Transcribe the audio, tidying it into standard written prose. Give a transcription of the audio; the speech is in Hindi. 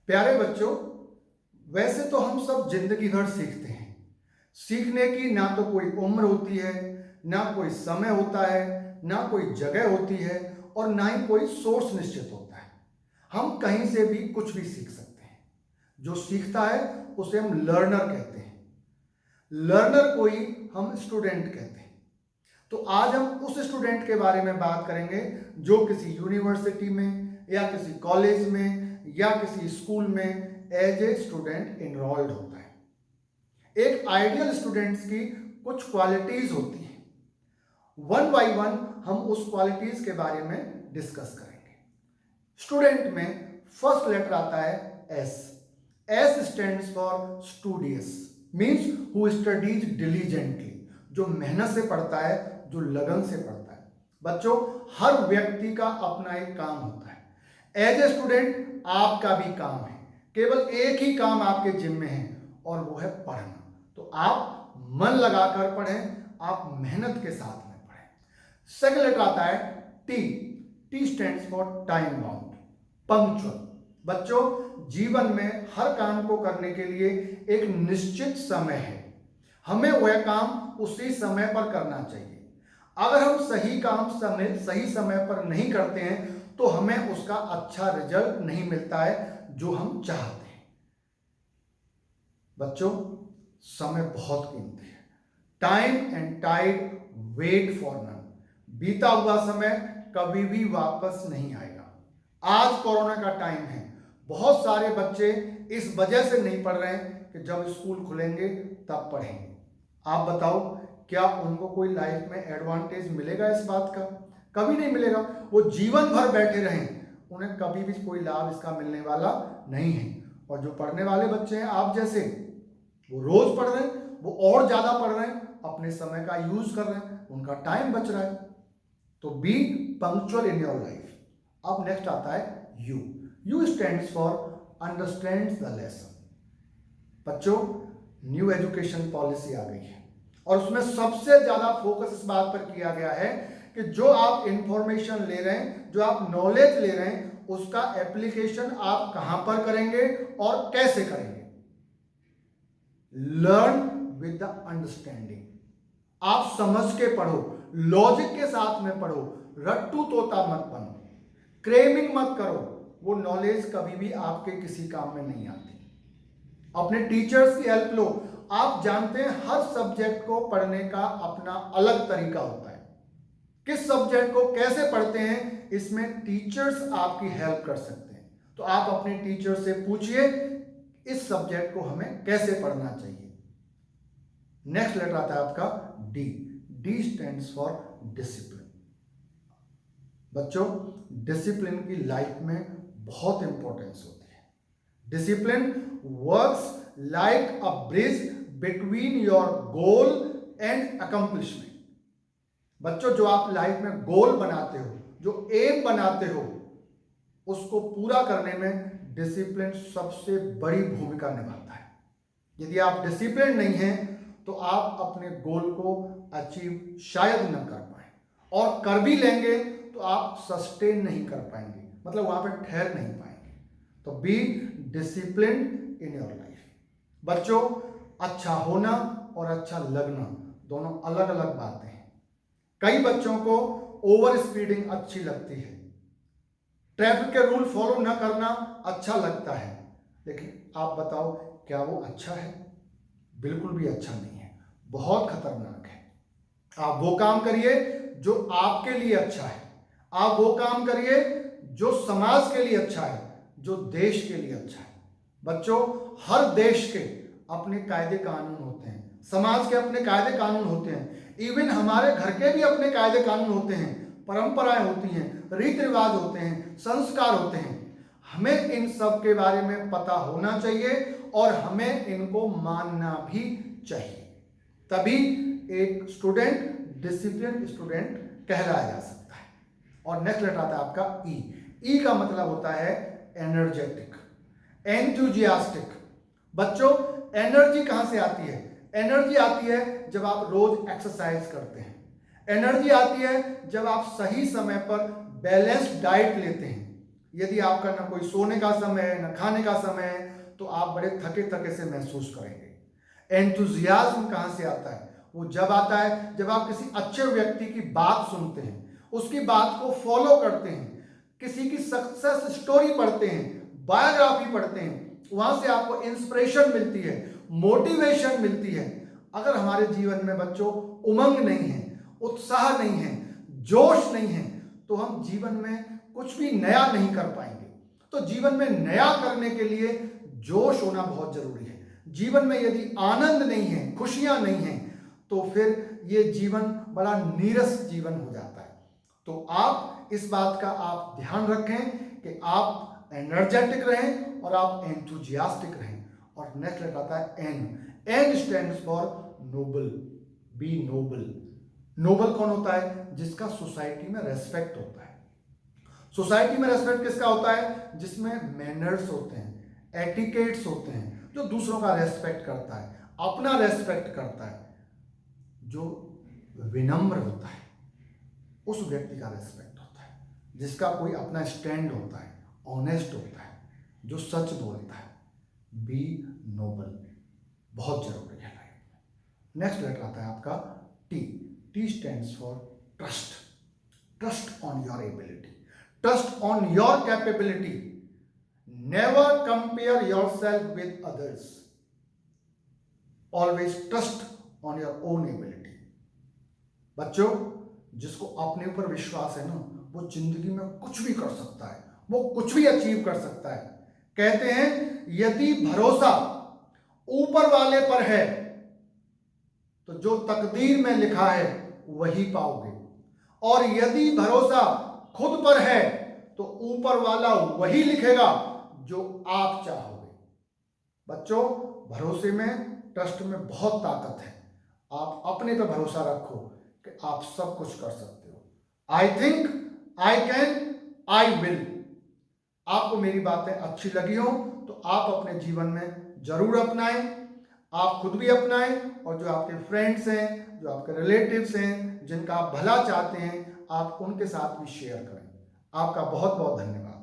प्यारे बच्चों, वैसे तो हम सब जिंदगी भर सीखते हैं। सीखने की ना तो कोई उम्र होती है, ना कोई समय होता है, ना कोई जगह होती है और ना ही कोई सोर्स निश्चित होता है। हम कहीं से भी कुछ भी सीख सकते हैं। जो सीखता है उसे हम लर्नर कहते हैं। लर्नर को ही हम स्टूडेंट कहते हैं। तो आज हम उस स्टूडेंट के बारे में बात करेंगे जो किसी यूनिवर्सिटी में या किसी कॉलेज में या किसी स्कूल में एज ए स्टूडेंट इनरोल्ड होता है। एक आइडियल स्टूडेंट्स की कुछ क्वालिटीज होती हैं। वन बाय वन हम उस क्वालिटीज के बारे में डिस्कस करेंगे। स्टूडेंट में फर्स्ट लेटर आता है S. S stands for studious, means who studies diligently, जो मेहनत से पढ़ता है, जो लगन से पढ़ता है। बच्चों, हर व्यक्ति का अपना एक काम होता है। एज ए स्टूडेंट आपका भी काम है, केवल एक ही काम आपके जिम्मे है और वो है पढ़ना। तो आप मन लगाकर पढ़ें, आप मेहनत के साथ में पढ़ें। सेकंड लेटर आता है T. T stands for time bound, punctual. बच्चों, जीवन में हर काम को करने के लिए एक निश्चित समय है। हमें वह काम उसी समय पर करना चाहिए। अगर हम सही काम सही समय पर नहीं करते हैं तो हमें उसका अच्छा रिजल्ट नहीं मिलता है जो हम चाहते हैं। बच्चों, समय बहुत कीमती है। Time and tide wait for none. बीता हुआ समय कभी भी वापस नहीं आएगा। आज कोरोना का टाइम है। बहुत सारे बच्चे इस वजह से नहीं पढ़ रहे हैं कि जब स्कूल खुलेंगे तब पढ़ेंगे। आप बताओ, क्या उनको कोई लाइफ में एडवांटेज मिलेगा इस बात का? कभी नहीं मिलेगा। वो जीवन भर बैठे रहें, उन्हें कभी भी कोई लाभ इसका मिलने वाला नहीं है। और जो पढ़ने वाले बच्चे हैं आप जैसे, वो रोज पढ़ रहे हैं, वो और ज्यादा पढ़ रहे हैं, अपने समय का यूज कर रहे हैं, उनका टाइम बच रहा है। तो B punctual in your life. अब नेक्स्ट आता है you. You stands for understands the lesson. बच्चों, न्यू एजुकेशन पॉलिसी आ गई है और उसमें सबसे ज्यादा फोकस इस बात पर किया गया है कि जो आप इंफॉर्मेशन ले रहे हैं, जो आप नॉलेज ले रहे हैं, उसका एप्लीकेशन आप कहां पर करेंगे और कैसे करेंगे। Learn with the understanding. आप समझ के पढ़ो, लॉजिक के साथ में पढ़ो, रट्टू तोता मत बनो, क्रेमिंग मत करो। वो नॉलेज कभी भी आपके किसी काम में नहीं आती। अपने टीचर्स की हेल्प लो। आप जानते हैं हर सब्जेक्ट को पढ़ने का अपना अलग तरीका होता है। किस सब्जेक्ट को कैसे पढ़ते हैं, इसमें टीचर्स आपकी हेल्प कर सकते हैं। तो आप अपने टीचर से पूछिए इस सब्जेक्ट को हमें कैसे पढ़ना चाहिए। नेक्स्ट लेटर आता है आपका D. D stands for discipline. बच्चों, डिसिप्लिन की लाइफ में बहुत इंपॉर्टेंस होती है। Discipline works like a bridge between your goal and accomplishment. बच्चों, जो आप लाइफ में गोल बनाते हो, जो एम बनाते हो, उसको पूरा करने में डिसिप्लिन सबसे बड़ी भूमिका निभाता है। यदि आप डिसिप्लिन नहीं हैं तो आप अपने गोल को अचीव शायद न कर पाए, और कर भी लेंगे तो आप सस्टेन नहीं कर पाएंगे, मतलब वहां पर ठहर नहीं पाएंगे। तो be discipline in your life. बच्चों, अच्छा होना और अच्छा लगना दोनों अलग अलग बातें हैं। कई बच्चों को ओवर स्पीडिंग अच्छी लगती है, ट्रैफिक के रूल फॉलो न करना अच्छा लगता है, लेकिन आप बताओ क्या वो अच्छा है? बिल्कुल भी अच्छा नहीं है, बहुत खतरनाक है। आप वो काम करिए जो आपके लिए अच्छा है। आप वो काम करिए जो समाज के लिए अच्छा है, जो देश के लिए अच्छा है। बच्चों, हर देश के अपने कायदे कानून होते हैं, समाज के अपने कायदे कानून होते हैं, इवन हमारे घर के भी अपने कायदे कानून होते हैं, परंपराएं होती हैं, रीति रिवाज होते हैं, संस्कार होते हैं। हमें इन सब के बारे में पता होना चाहिए और हमें इनको मानना भी चाहिए। तभी एक स्टूडेंट डिसिप्लिन स्टूडेंट कहलाया जा सकता है। और नेक्स्ट लेटर आता है आपका ई। ई का मतलब होता है एनर्जेटिक, एंथुजियास्टिक। बच्चों, एनर्जी कहां से आती है? एनर्जी आती है जब आप रोज एक्सरसाइज करते हैं। एनर्जी आती है जब आप सही समय पर बैलेंस्ड डाइट लेते हैं। यदि आपका ना कोई सोने का समय है, ना खाने का समय है, तो आप बड़े थके थके से महसूस करेंगे। एंथुजियाज्म कहाँ से आता है? वो जब आता है जब आप किसी अच्छे व्यक्ति की बात सुनते हैं, उसकी बात को फॉलो करते हैं, किसी की सक्सेस स्टोरी पढ़ते हैं, बायोग्राफी पढ़ते हैं, वहां से आपको इंस्पिरेशन मिलती है, मोटिवेशन मिलती है। अगर हमारे जीवन में बच्चों उमंग नहीं है, उत्साह नहीं है, जोश नहीं है, तो हम जीवन में कुछ भी नया नहीं कर पाएंगे। तो जीवन में नया करने के लिए जोश होना बहुत जरूरी है। जीवन में यदि आनंद नहीं है, खुशियां नहीं है, तो फिर ये जीवन बड़ा नीरस जीवन हो जाता है। तो आप इस बात का आप ध्यान रखें कि आप एनर्जेटिक रहें और आप एंथुजियास्टिक रहें। और नेक्स्ट लेटर आता है N. N stands for noble. Be noble. Noble कौन होता है? जिसका सोसाइटी में रेस्पेक्ट होता है। सोसाइटी में रेस्पेक्ट किसका होता है? जिसमें मैनर्स होते हैं, एटिकेट्स होते हैं, जो दूसरों का रेस्पेक्ट करता है, अपना रेस्पेक्ट करता है, जो विनम्र होता है, उस व्यक्ति का रेस्पेक्ट होता है, जिसका कोई अपना स्टैंड होता है, ऑनेस्ट होता है, जो सच बोलता है। बी नोबल बहुत जरूरी है लाइफ में। नेक्स्ट लेटर आता है आपका T. T stands for trust. Trust on your ability, trust on your capability. Never compare yourself with others. Always trust on your own ability. बच्चों, जिसको अपने ऊपर विश्वास है ना, वो जिंदगी में कुछ भी कर सकता है, वो कुछ भी अचीव कर सकता है। कहते हैं यदि भरोसा ऊपर वाले पर है तो जो तकदीर में लिखा है वही पाओगे, और यदि भरोसा खुद पर है तो ऊपर वाला वही लिखेगा जो आप चाहोगे। बच्चों, भरोसे में, ट्रस्ट में बहुत ताकत है। आप अपने पर भरोसा रखो कि आप सब कुछ कर सकते हो। I think, I can, I will. आपको मेरी बातें अच्छी लगी हो तो आप अपने जीवन में जरूर अपनाएं। आप खुद भी अपनाएं और जो आपके फ्रेंड्स हैं, जो आपके रिलेटिव्स हैं, जिनका आप भला चाहते हैं, आप उनके साथ भी शेयर करें। आपका बहुत बहुत धन्यवाद।